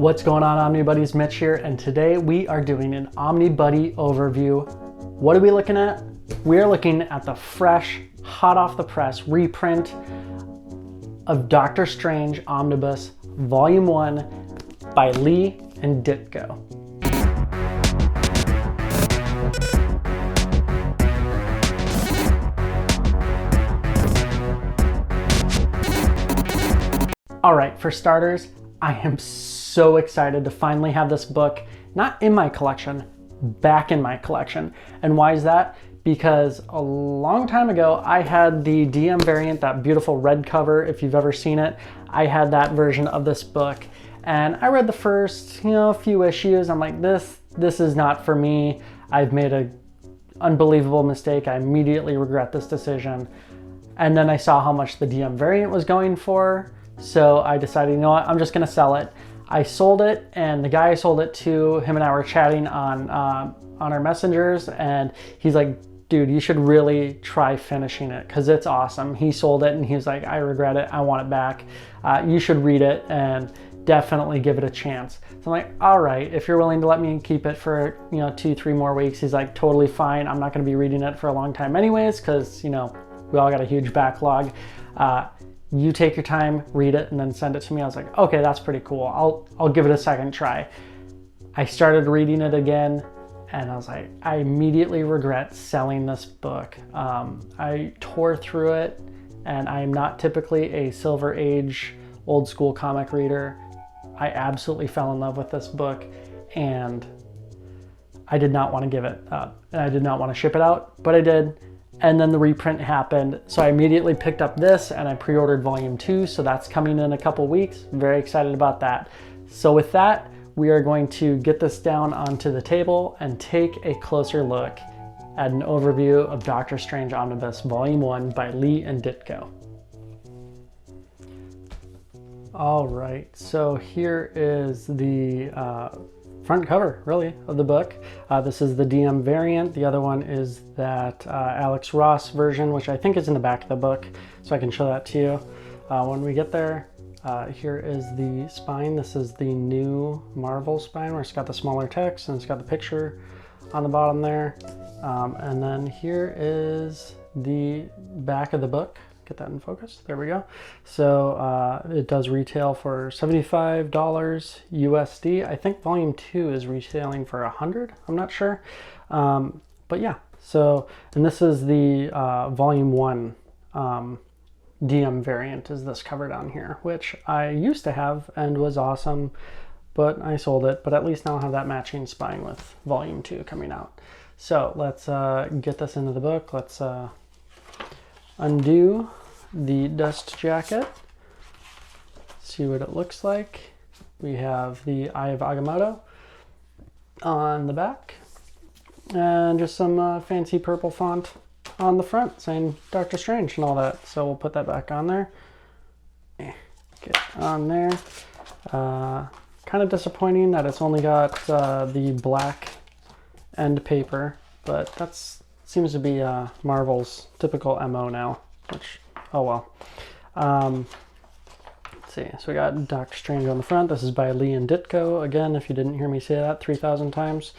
What's going on, Omnibuddies? Mitch here, and today we are doing an Omnibuddy overview. What are we looking at? We're looking at the fresh, hot off the press reprint of Doctor Strange Omnibus Volume 1 by Lee and Ditko. All right, for starters, I am so excited to finally have this book, not in my collection, back in my collection. And why is that? Because a long time ago, I had the DM variant, that beautiful red cover, if you've ever seen it. I had that version of this book, and I read the first, few issues. I'm like, this is not for me. I've made an unbelievable mistake. I immediately regret this decision. And then I saw how much the DM variant was going for. So I decided, you know what, I'm just gonna sell it. I sold it, and the guy I sold it to, him and I were chatting on our messengers, and he's like, dude, you should really try finishing it because it's awesome. He sold it and he's like, I regret it, I want it back. You should read it and definitely give it a chance. So I'm like, all right, if you're willing to let me keep it for 2-3 more weeks. He's like, totally fine. I'm not gonna be reading it for a long time anyways, because we all got a huge backlog. You take your time, read it, and then send it to me. I was like, okay, that's pretty cool. I'll give it a second try. I started reading it again, and I was like, I immediately regret selling this book. I tore through it, and I am not typically a Silver Age old school comic reader. I absolutely fell in love with this book, and I did not want to give it up. And I did not want to ship it out, but I did. And then the reprint happened. So I immediately picked up this and I pre-ordered volume 2. So that's coming in a couple weeks. Very excited about that. So with that, we are going to get this down onto the table and take a closer look at an overview of Doctor Strange Omnibus Volume 1 by Lee and Ditko. All right, so here is the front cover, really, of the book. This is the DM variant. The other one is that Alex Ross version, which I think is in the back of the book, so I can show that to you when we get there. Here is the spine. This is the new Marvel spine, where it's got the smaller text and it's got the picture on the bottom there. And then here is the back of the book. Get that in focus. There we go. So it does retail for $75 USD. I think volume 2 is retailing for $100. I'm not sure. But yeah, so, and this is the volume 1 DM variant, is this cover down here, which I used to have and was awesome, but I sold it. But at least now I have that matching spine with volume 2 coming out. So let's get this into the book. Let's undo the dust jacket, see what it looks like. We have the Eye of Agamotto on the back, and just some fancy purple font on the front saying Doctor Strange and all that. So we'll put that back on there. Get on there. Kind of disappointing that it's only got the black end paper, but that's seems to be Marvel's typical MO now, which, oh well. Let's see, so we got Doctor Strange on the front. This is by Lee and Ditko. Again, if you didn't hear me say that 3,000 times.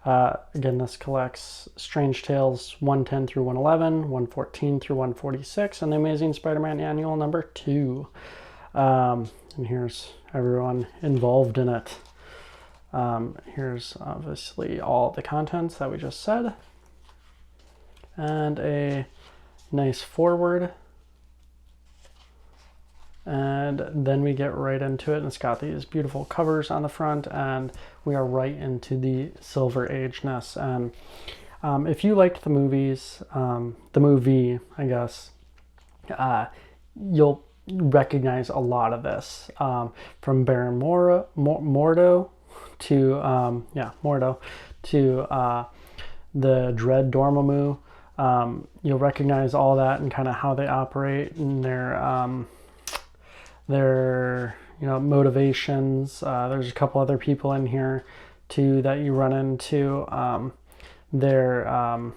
Again, this collects Strange Tales 110 through 111, 114 through 146, and the Amazing Spider-Man Annual number 2. And here's everyone involved in it. Here's obviously all the contents that we just said. And a nice forward, and then we get right into it, and it's got these beautiful covers on the front, and we are right into the Silver Age-ness. And if you liked the movies, the movie, I guess, you'll recognize a lot of this, from Baron Mordo to Mordo to the Dread Dormammu. You'll recognize all that and kind of how they operate and their motivations. There's a couple other people in here too that you run into. Their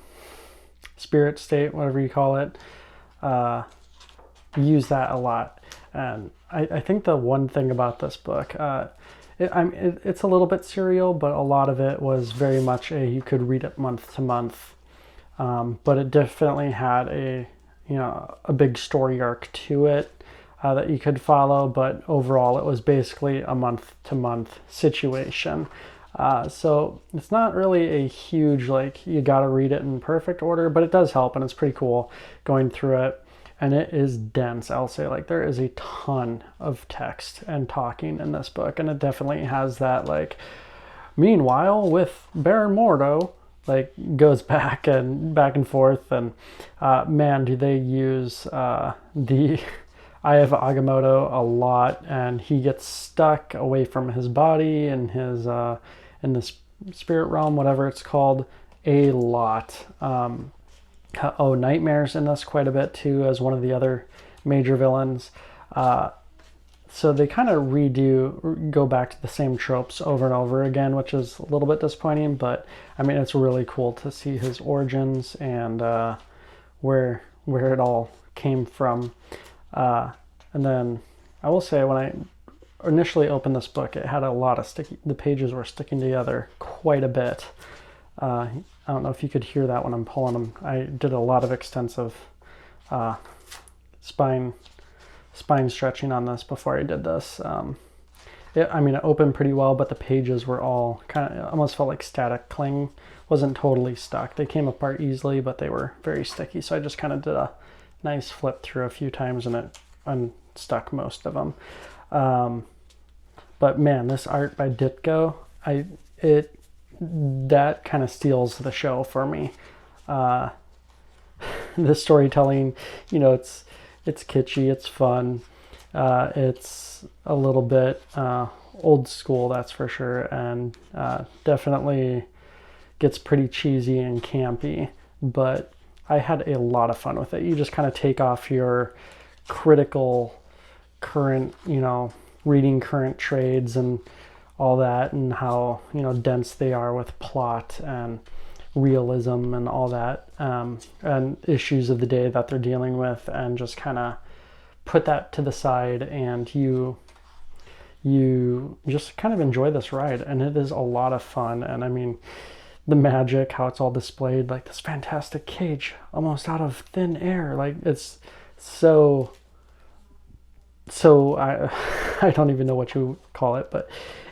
spirit state, whatever you call it. Use that a lot. And I think the one thing about this book, it's a little bit serial, but a lot of it was very much you could read it month to month. But it definitely had a big story arc to it that you could follow. But overall, it was basically a month to month situation. So it's not really a huge, like, you got to read it in perfect order, but it does help, and it's pretty cool going through it. And it is dense, I'll say. Like, there is a ton of text and talking in this book, and it definitely has that, like, meanwhile with Baron Mordo, like, goes back and forth, and man, do they use the Eye of Agamotto a lot, and he gets stuck away from his body and his in the spirit realm, whatever it's called, a lot. Nightmare's in this quite a bit too, as one of the other major villains. So they kind of go back to the same tropes over and over again, which is a little bit disappointing, but I mean, it's really cool to see his origins and where it all came from. And then I will say, when I initially opened this book, it had a lot of the pages were sticking together quite a bit. I don't know if you could hear that when I'm pulling them. I did a lot of extensive spine stretching on this before I did this. It opened pretty well, but the pages were all kind of, almost felt like static cling. Wasn't totally stuck. They came apart easily, but they were very sticky. So I just kind of did a nice flip through a few times, and it unstuck most of them. But man, this art by Ditko, that kind of steals the show for me. The storytelling, it's kitschy, it's fun, it's a little bit old school, that's for sure, and definitely gets pretty cheesy and campy, but I had a lot of fun with it. You just kind of take off your critical current, reading current trades and all that, and how dense they are with plot and realism and all that, and issues of the day that they're dealing with, and just kind of put that to the side, and you just kind of enjoy this ride, and it is a lot of fun. And I mean, the magic, how it's all displayed, like this fantastic cage almost out of thin air, like it's so I don't even know what you call it, but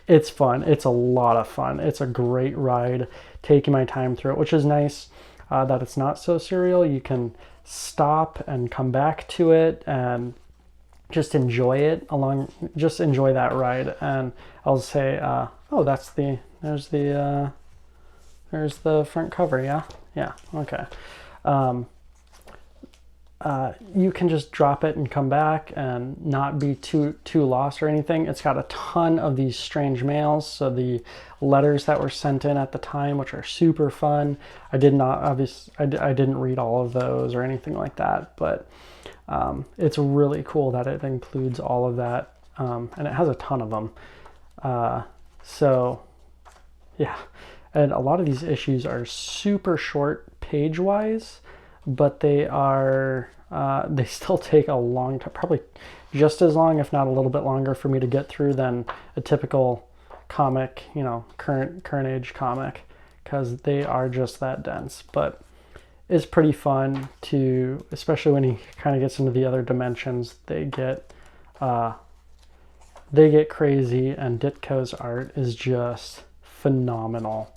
it's fun. It's a lot of fun. It's a great ride, taking my time through it, which is nice, that it's not so serial. You can stop and come back to it and just enjoy it just enjoy that ride. And I'll say, there's the front cover. Yeah. Okay. You can just drop it and come back and not be too lost or anything. It's got a ton of these strange mails, so the letters that were sent in at the time, which are super fun. I didn't read all of those or anything like that, but it's really cool that it includes all of that, and it has a ton of them. So yeah, and a lot of these issues are super short page-wise, but they still take a long time, probably just as long, if not a little bit longer, for me to get through than a typical comic, current age comic, because they are just that dense. But it's pretty fun to, especially when he kind of gets into the other dimensions, they get crazy, and Ditko's art is just phenomenal.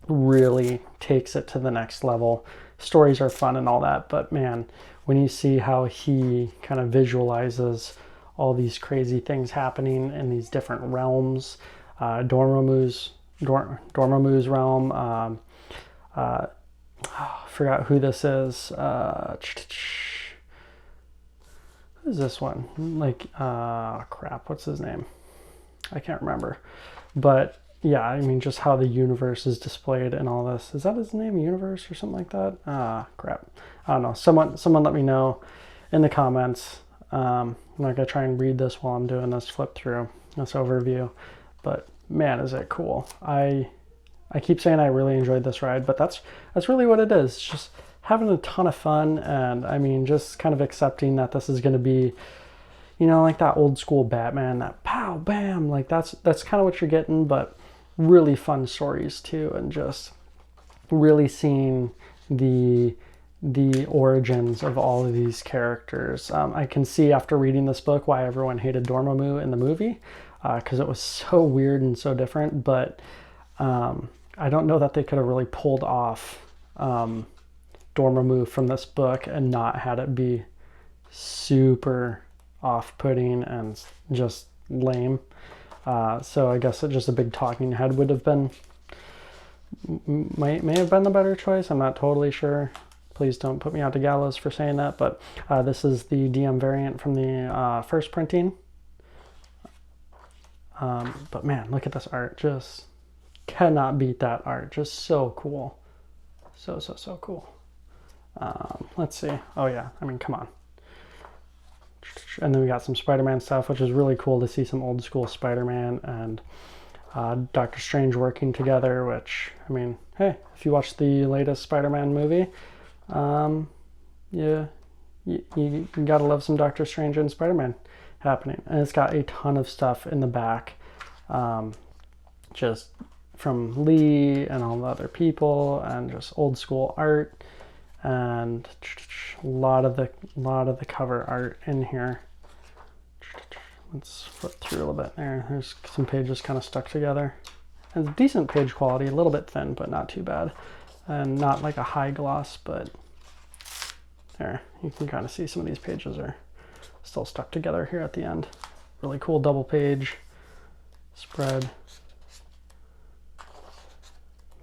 Really takes it to the next level. Stories are fun and all that, but man, when you see how he kind of visualizes all these crazy things happening in these different realms, Dormammu's realm, I forgot who this is. Who's this one? Crap, what's his name? I can't remember. But yeah, I mean, just how the universe is displayed and all this. Is that his name, Universe, or something like that? Crap. I don't know. Someone let me know in the comments. I'm not going to try and read this while I'm doing this flip through, this overview. But man, is it cool. I keep saying I really enjoyed this ride, but that's really what it is. It's just having a ton of fun, and I mean, just kind of accepting that this is going to be, you know, like that old school Batman, that pow, bam, like that's kind of what you're getting, but really fun stories too, and just really seeing the origins of all of these characters. I can see after reading this book why everyone hated Dormammu in the movie, because it was so weird and so different, but I don't know that they could have really pulled off Dormammu from this book and not had it be super off-putting and just lame. So I guess just a big talking head would have been, may have been the better choice. I'm not totally sure. Please don't put me out to gallows for saying that, but this is the DM variant from the first printing. But man, look at this art. Just cannot beat that art. Just so cool. So cool. Let's see. Oh yeah, I mean, come on. And then we got some Spider-Man stuff, which is really cool to see some old school Spider-Man and Doctor Strange working together, which, I mean, hey, if you watch the latest Spider-Man movie, yeah, you gotta love some Doctor Strange and Spider-Man happening. And it's got a ton of stuff in the back, just from Lee and all the other people, and just old school art, and a lot of the cover art in here. Let's flip through a little bit there. There's some pages kind of stuck together. And decent page quality, a little bit thin, but not too bad. And not like a high gloss, but there, you can kind of see some of these pages are still stuck together here at the end. Really cool double page spread.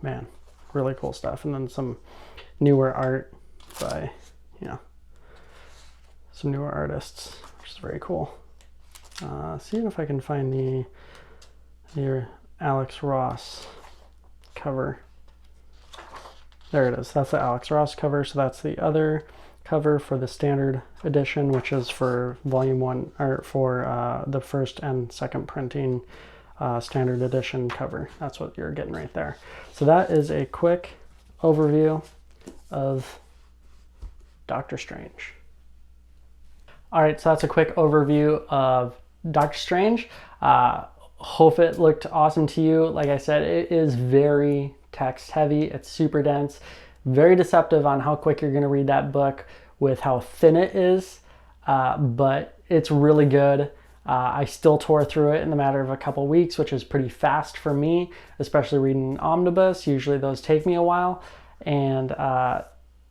Man, really cool stuff. And then some newer art by, you know, some newer artists, which is very cool. Seeing if I can find the Alex Ross cover. There it is. That's the Alex Ross cover. So that's the other cover for the standard edition, which is for volume 1, or for the first and second printing standard edition cover. That's what you're getting right there. So that is a quick overview of Doctor Strange. All right, so that's a quick overview of Doctor Strange. Hope it looked awesome to you. Like I said, it is very text heavy. It's super dense, very deceptive on how quick you're going to read that book with how thin it is, but it's really good. I still tore through it in the matter of a couple weeks, which is pretty fast for me, especially reading Omnibus. Usually those take me a while, and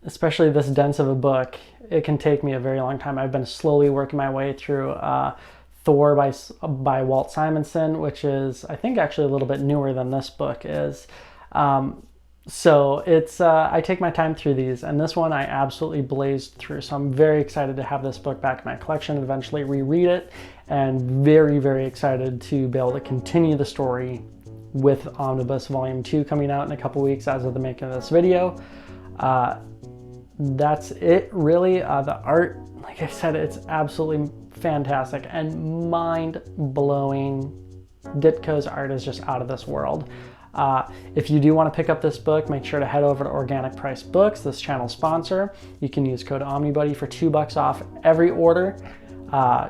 especially this dense of a book, it can take me a very long time. I've been slowly working my way through Thor by Walt Simonson, which is, I think, actually a little bit newer than this book is. So it's, I take my time through these, and this one I absolutely blazed through. So I'm very excited to have this book back in my collection, eventually reread it, and very, very excited to be able to continue the story with Omnibus Volume 2 coming out in a couple weeks as of the making of this video. That's it, really. The art, like I said, it's absolutely fantastic and mind-blowing. Ditko's art is just out of this world. If you do want to pick up this book, make sure to head over to Organic Price Books, this channel sponsor. You can use code Omnibuddy for $2 off every order.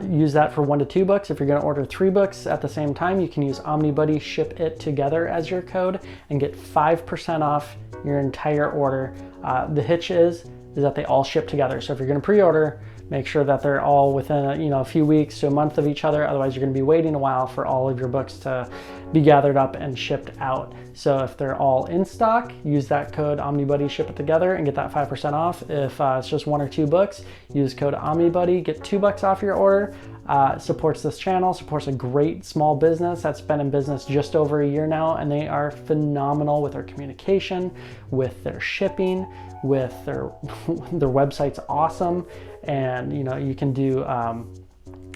Use that for 1 to 2 books. If you're going to order 3 books at the same time, you can use Omnibuddy Ship It Together as your code and get 5% off your entire order. The hitch is that they all ship together. So if you're going to pre-order, make sure that they're all within a few weeks to a month of each other. Otherwise, you're going to be waiting a while for all of your books to be gathered up and shipped out. So if they're all in stock, use that code Omnibuddy Ship It Together and get that 5% off. If it's just 1 or 2 books, use code Omnibuddy, get $2 off your order. Supports this channel, supports a great small business that's been in business just over a year now, and they are phenomenal with their communication, with their shipping, with their website's awesome. And you can do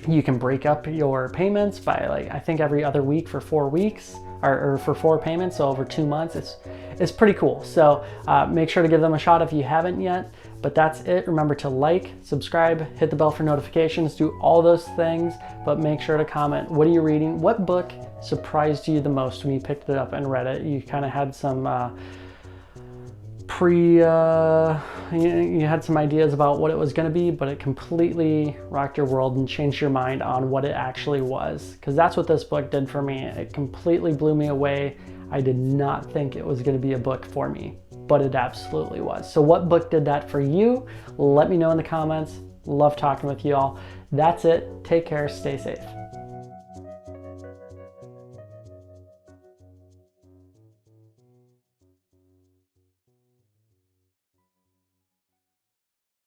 you can break up your payments by, like, I think every other week for 4 weeks, or for 4 payments, so over 2 months. It's pretty cool. So make sure to give them a shot if you haven't yet. But that's it. Remember to like, subscribe, hit the bell for notifications, do all those things, but make sure to comment, what are you reading? What book surprised you the most when you picked it up and read it? You kind of had some you had some ideas about what it was going to be, but it completely rocked your world and changed your mind on what it actually was. Because that's what this book did for me. It completely blew me away. I did not think it was going to be a book for me, but it absolutely was. So what book did that for you? Let me know in the comments. Love talking with you all. That's it. Take care. Stay safe.